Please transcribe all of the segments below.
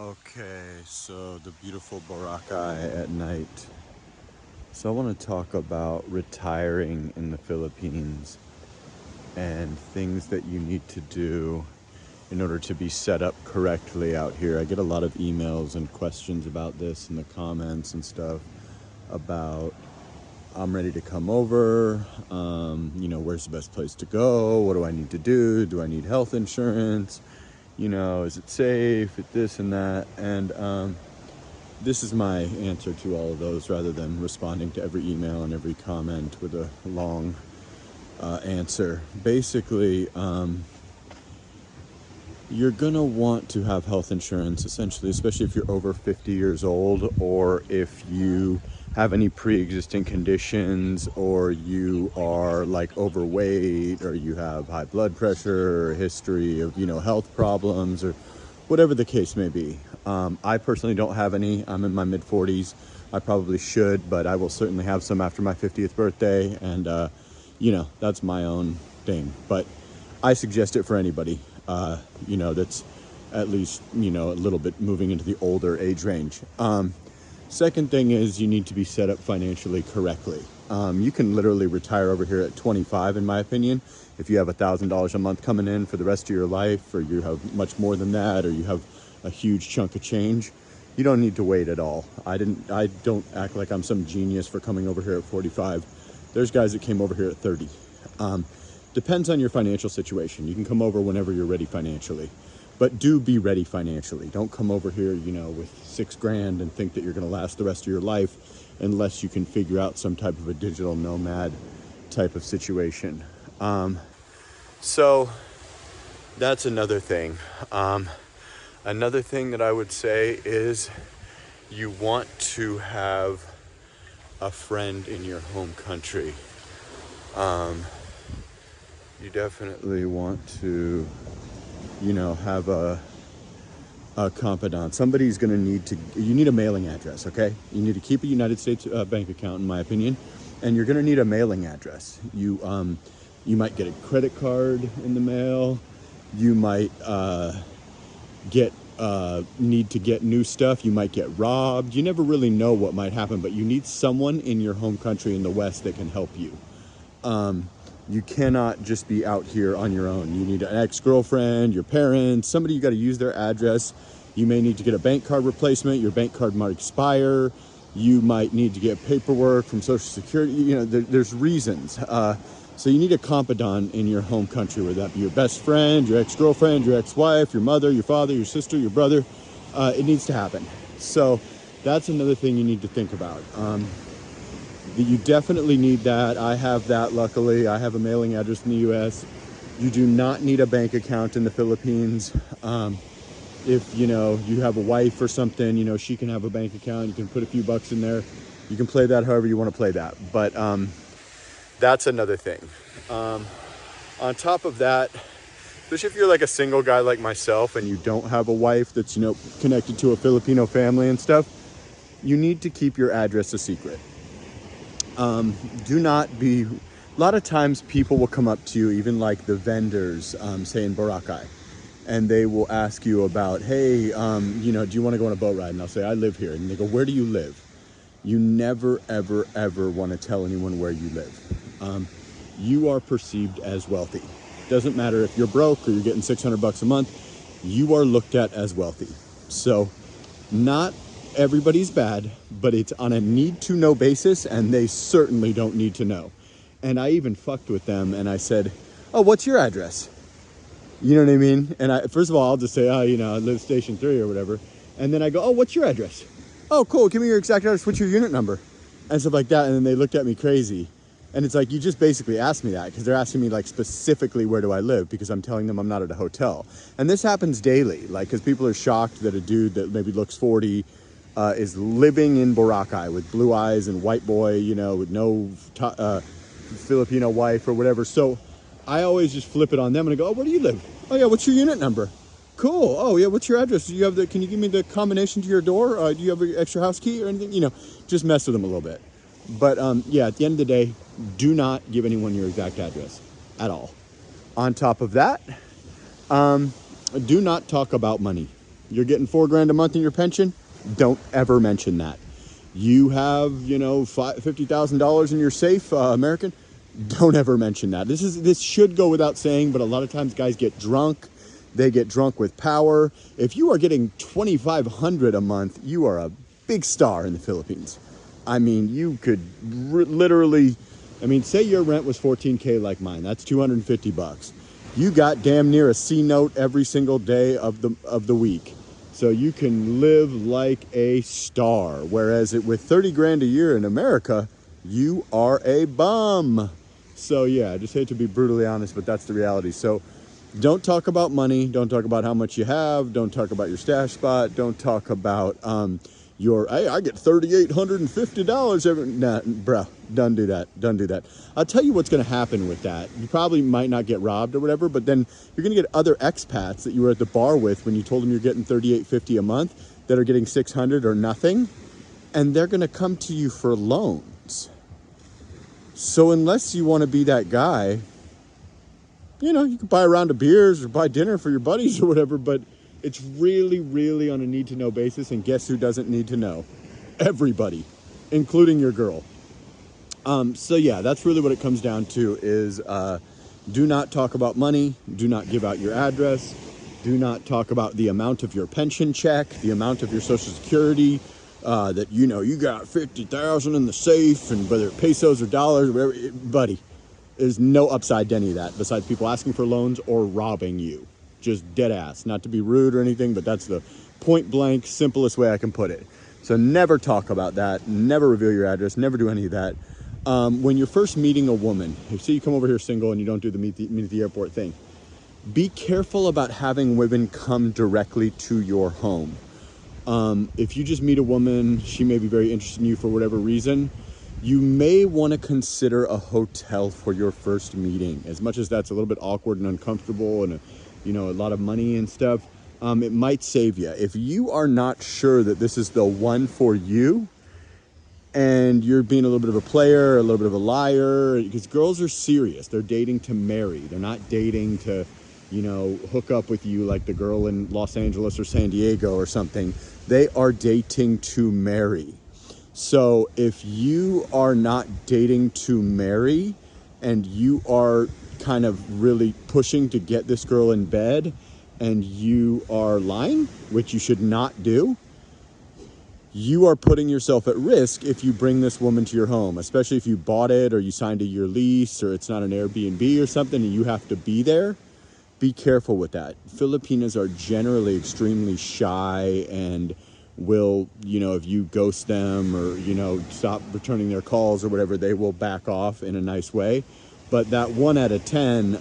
Okay, so the beautiful Boracay at night. So I want to talk about retiring in the Philippines and things that you need to do in order to be set up correctly out here. I get a lot of emails and questions about this in the comments and stuff about I'm ready to come over. Where's the best place to go? What do I need to do? Do I need health insurance? Is it safe? This and that. And this is my answer to all of those rather than responding to every email and every comment with a long answer. Basically, you're going to want to have health insurance, essentially, especially if you're over 50 years old or if you have any pre-existing conditions or you are like overweight or you have high blood pressure or a history of, health problems or whatever the case may be. I personally don't have any. I'm in my mid 40s. I probably should, but I will certainly have some after my 50th birthday. And, that's my own thing. But I suggest it for anybody, that's at least, a little bit moving into the older age range. Second thing is you need to be set up financially correctly. You can literally retire over here at 25, in my opinion. If you have $1,000 a month coming in for the rest of your life, or you have much more than that, or you have a huge chunk of change, you don't need to wait at all. I don't act like I'm some genius for coming over here at 45. There's guys that came over here at 30. Depends on your financial situation. You can come over whenever you're ready financially. But do be ready financially. Don't come over here, with $6,000 and think that you're going to last the rest of your life unless you can figure out some type of a digital nomad type of situation. So that's another thing. Another thing that I would say is you want to have a friend in your home country. You definitely want to have a confidant. Somebody's going to you need a mailing address, okay? You need to keep a United States bank account, in my opinion, and you're going to need a mailing address. You might get a credit card in the mail. You might need to get new stuff. You might get robbed. You never really know what might happen, but you need someone in your home country in the West that can help you. You cannot just be out here on your own. You need an ex-girlfriend, your parents, somebody you got to use their address. You may need to get a bank card replacement. Your bank card might expire. You might need to get paperwork from Social Security. There's reasons. So you need a confidant in your home country, whether that be your best friend, your ex-girlfriend, your ex-wife, your mother, your father, your sister, your brother. It needs to happen. So that's another thing you need to think about. You definitely need that. I have that, luckily. I have a mailing address in the U.S. You do not need a bank account in the Philippines. If, you have a wife or something, she can have a bank account. You can put a few bucks in there. You can play that however you want to play that. But that's another thing. On top of that, especially if you're like a single guy like myself and you don't have a wife that's, connected to a Filipino family and stuff, you need to keep your address a secret. Do not be, a lot of times people will come up to you, even like the vendors, say in Boracay, and they will ask you about, hey, do you want to go on a boat ride? And I'll say, I live here. And they go, where do you live? You never, ever, ever want to tell anyone where you live. You are perceived as wealthy. Doesn't matter if you're broke or you're getting $600 a month, you are looked at as wealthy. So not everybody's bad, but it's on a need-to-know basis, and they certainly don't need to know. And I even fucked with them, and I said, oh, what's your address? You know what I mean? And first of all, I'll just say, I live Station 3 or whatever. And then I go, oh, what's your address? Oh, cool, give me your exact address, what's your unit number? And stuff like that, and then they looked at me crazy. And it's like, you just basically asked me that, because they're asking me, like, specifically where do I live, because I'm telling them I'm not at a hotel. And this happens daily, because people are shocked that a dude that maybe looks 40 is living in Boracay with blue eyes and white boy, with no Filipino wife or whatever. So I always just flip it on them and I go, oh, where do you live? Oh yeah, what's your unit number? Cool. Oh yeah, what's your address? Do you have can you give me the combination to your door? Do you have an extra house key or anything? Just mess with them a little bit. But at the end of the day, do not give anyone your exact address at all. On top of that, do not talk about money. you're getting $4,000 a month in your pension, don't ever mention that. You have, $50,000 in your safe, American, don't ever mention that. This should go without saying, but a lot of times guys get drunk. They get drunk with power. If you are getting $2,500 a month, you are a big star in the Philippines. I mean, you could literally, say your rent was $14K like mine. That's $250. You got damn near a C note every single day of the week. So you can live like a star. Whereas with $30,000 a year in America, you are a bum. So yeah, I just hate to be brutally honest, but that's the reality. So don't talk about money. Don't talk about how much you have. Don't talk about your stash spot. Don't talk about I get $3,850 every. Nah, bro, don't do that. Don't do that. I'll tell you what's going to happen with that. You probably might not get robbed or whatever, but then you're going to get other expats that you were at the bar with when you told them you're getting $3,850 a month that are getting $600 or nothing, and they're going to come to you for loans. So unless you want to be that guy, you can buy a round of beers or buy dinner for your buddies or whatever, but it's really, really on a need-to-know basis, and guess who doesn't need to know? Everybody, including your girl. So yeah, that's really what it comes down to is do not talk about money. Do not give out your address. Do not talk about the amount of your pension check, the amount of your Social Security, that you got $50,000 in the safe, and whether pesos or dollars or whatever, buddy, there's no upside to any of that besides people asking for loans or robbing you. Just dead ass. Not to be rude or anything, but that's the point blank, simplest way I can put it. So never talk about that. Never reveal your address. Never do any of that. When you're first meeting a woman, say you come over here single and you don't do the meet at the airport thing, be careful about having women come directly to your home. If you just meet a woman, she may be very interested in you for whatever reason, you may want to consider a hotel for your first meeting. As much as that's a little bit awkward and uncomfortable and a lot of money and stuff, it might save you. If you are not sure that this is the one for you, and you're being a little bit of a player, a little bit of a liar, because girls are serious. They're dating to marry. They're not dating to, hook up with you like the girl in Los Angeles or San Diego or something. They are dating to marry. So if you are not dating to marry and you are kind of really pushing to get this girl in bed and you are lying, which you should not do, you are putting yourself at risk if you bring this woman to your home, especially if you bought it or you signed a year lease or it's not an Airbnb or something and you have to be there. Be careful with that. Filipinas are generally extremely shy and will, if you ghost them or, stop returning their calls or whatever, they will back off in a nice way. But that 1 out of 10,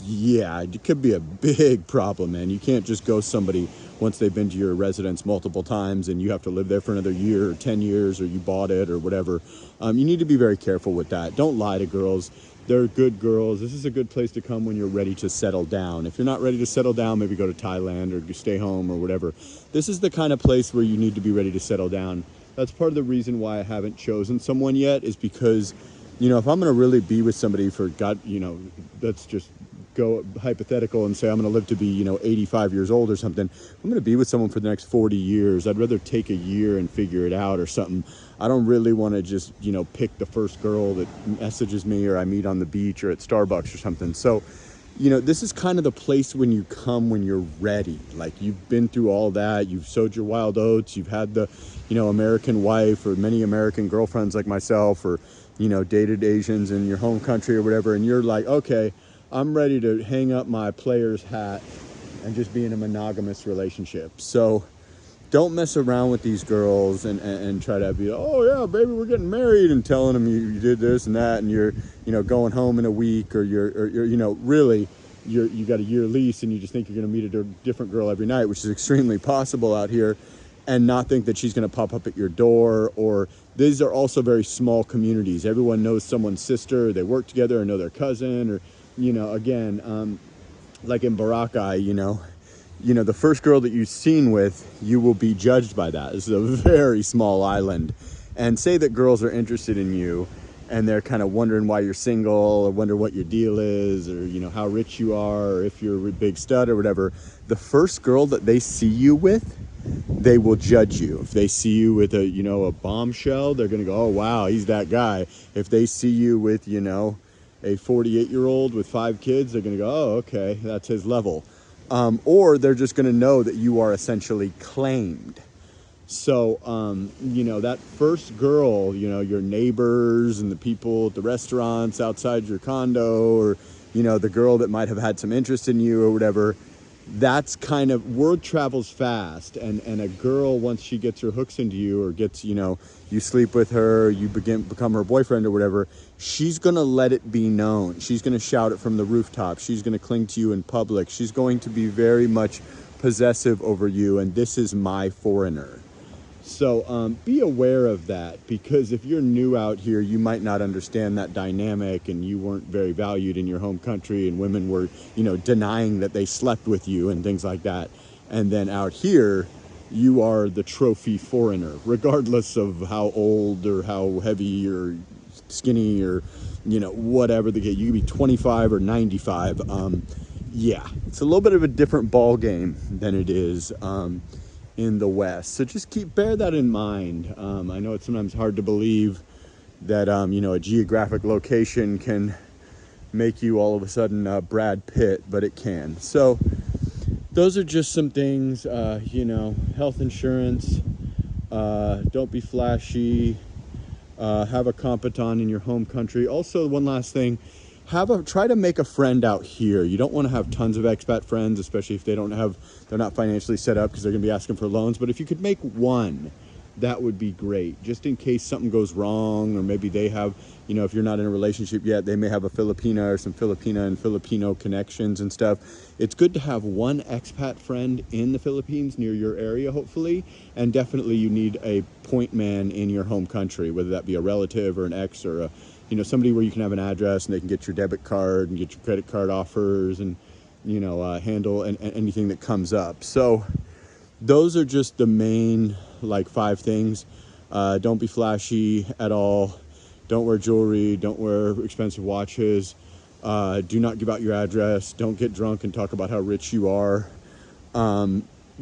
it could be a big problem, man. You can't just ghost somebody once they've been to your residence multiple times and you have to live there for another year or 10 years or you bought it or whatever. You need to be very careful with that. Don't lie to girls. They're good girls. This is a good place to come when you're ready to settle down. If you're not ready to settle down, maybe go to Thailand or stay home or whatever. This is the kind of place where you need to be ready to settle down. That's part of the reason why I haven't chosen someone yet, is because if I'm going to really be with somebody for God, let's just go hypothetical and say I'm going to live to be, 85 years old or something. I'm going to be with someone for the next 40 years. I'd rather take a year and figure it out or something. I don't really want to just, pick the first girl that messages me or I meet on the beach or at Starbucks or something. So, this is kind of the place when you come when you're ready. Like you've been through all that. You've sowed your wild oats. You've had the, American wife or many American girlfriends like myself, or dated Asians in your home country or whatever, and you're like, okay, I'm ready to hang up my player's hat and just be in a monogamous relationship. So don't mess around with these girls and try to be, oh yeah, baby, we're getting married, and telling them you did this and that, and you're, going home in a week, or you're really, you got a year lease and you just think you're going to meet a different girl every night, which is extremely possible out here, and not think that she's going to pop up at your door. Or these are also very small communities. Everyone knows someone's sister, or they work together, or know their cousin, or, again, like in Boracay, the first girl that you've seen with, you will be judged by that. This is a very small island. And say that girls are interested in you and they're kind of wondering why you're single, or wonder what your deal is, or you know how rich you are, or if you're a big stud or whatever, the first girl that they see you with, they will judge you. If they see you with a, you know, a bombshell, they're gonna go, oh wow, he's that guy. If they see you with, you know, a 48-year-old with 5 kids, they're gonna go, oh okay, that's his level. Or they're just gonna know that you are essentially claimed. So, you know, that first girl, you know, your neighbors and the people at the restaurants outside your condo, or, you know, the girl that might have had some interest in you or whatever, that's kind of, word travels fast. And a girl, once she gets her hooks into you, or gets, you know, you sleep with her, you become her boyfriend or whatever, she's going to let it be known. She's going to shout it from the rooftop. She's going to cling to you in public. She's going to be very much possessive over you. And this is my foreigner. So be aware of that, because if you're new out here, you might not understand that dynamic, and you weren't very valued in your home country, and women were, you know, denying that they slept with you and things like that. And then out here, you are the trophy foreigner, regardless of how old or how heavy or skinny or, you know, whatever the case. You could be 25 or 95. Yeah, it's a little bit of a different ball game than it is in the West. So just bear that in mind. I know it's sometimes hard to believe that, you know, a geographic location can make you all of a sudden Brad Pitt, but it can. So those are just some things, you know, health insurance, don't be flashy, have a competent in your home country. Also, one last thing, try to make a friend out here. You don't want to have tons of expat friends, especially if they're not financially set up, because they're going to be asking for loans. But if you could make one, that would be great, just in case something goes wrong, or maybe they have, you know, if you're not in a relationship yet, they may have a Filipina or some Filipina and Filipino connections and stuff. It's good to have one expat friend in the Philippines near your area, hopefully. And definitely you need a point man in your home country, whether that be a relative or an ex, or a, you know, somebody where you can have an address and they can get your debit card and get your credit card offers, and, you know, handle anything that comes up. So those are just the main, like, 5 things. Don't be flashy at all. Don't wear jewelry. Don't wear expensive watches. Do not give out your address. Don't get drunk and talk about how rich you are.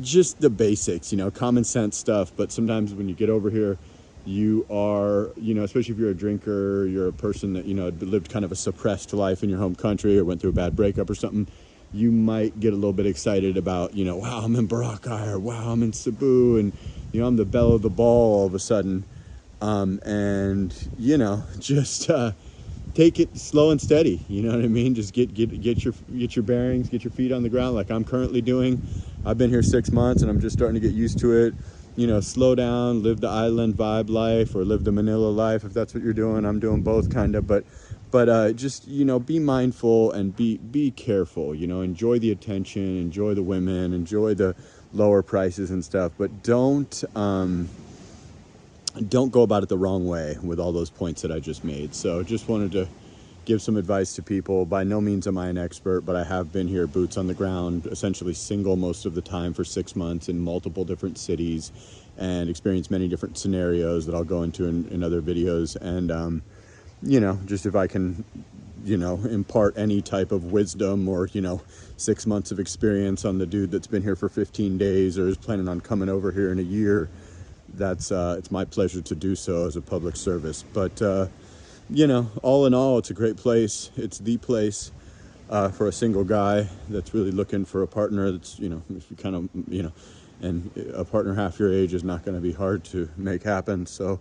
Just the basics, you know, common sense stuff. But sometimes when you get over here, you are, you know, especially if you're a drinker, you're a person that, you know, lived kind of a suppressed life in your home country, or went through a bad breakup or something, you might get a little bit excited about, you know, wow, I'm in Boracay, or wow, I'm in Cebu, and, you know, I'm the belle of the ball all of a sudden. And, you know, just take it slow and steady. You know what I mean? Just get your bearings, get your feet on the ground, like I'm currently doing. I've been here 6 months, and I'm just starting to get used to it. You know, slow down, live the island vibe life, or live the Manila life, if that's what you're doing. I'm doing both, kind of, but just, you know, be mindful and be careful. You know, enjoy the attention, enjoy the women, enjoy the lower prices and stuff, but don't go about it the wrong way with all those points that I just made. So just wanted to give some advice to people. By no means am I an expert, but I have been here boots on the ground, essentially single most of the time for 6 months in multiple different cities, and experienced many different scenarios that I'll go into in other videos. And, you know, just if I can, you know, impart any type of wisdom, or, you know, 6 months of experience on the dude that's been here for 15 days or is planning on coming over here in a year, that's, it's my pleasure to do so as a public service. But, you know, all in all, it's a great place. It's the place for a single guy that's really looking for a partner that's, you know, kind of, you know, and a partner half your age is not going to be hard to make happen. So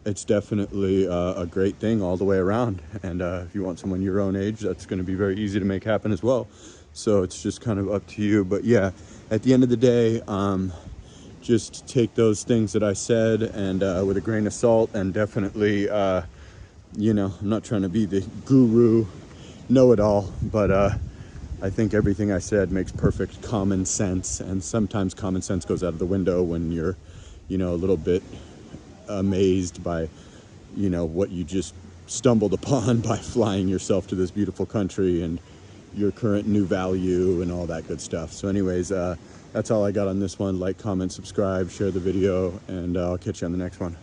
it's definitely a great thing all the way around. And if you want someone your own age, that's going to be very easy to make happen as well. So it's just kind of up to you. But yeah, at the end of the day, just take those things that I said and with a grain of salt, and definitely, you know, I'm not trying to be the guru, know-it-all, but I think everything I said makes perfect common sense. And sometimes common sense goes out of the window when you're, you know, a little bit amazed by, you know, what you just stumbled upon by flying yourself to this beautiful country, and your current new value and all that good stuff. So anyways, that's all I got on this one. Like, comment, subscribe, share the video, and I'll catch you on the next one.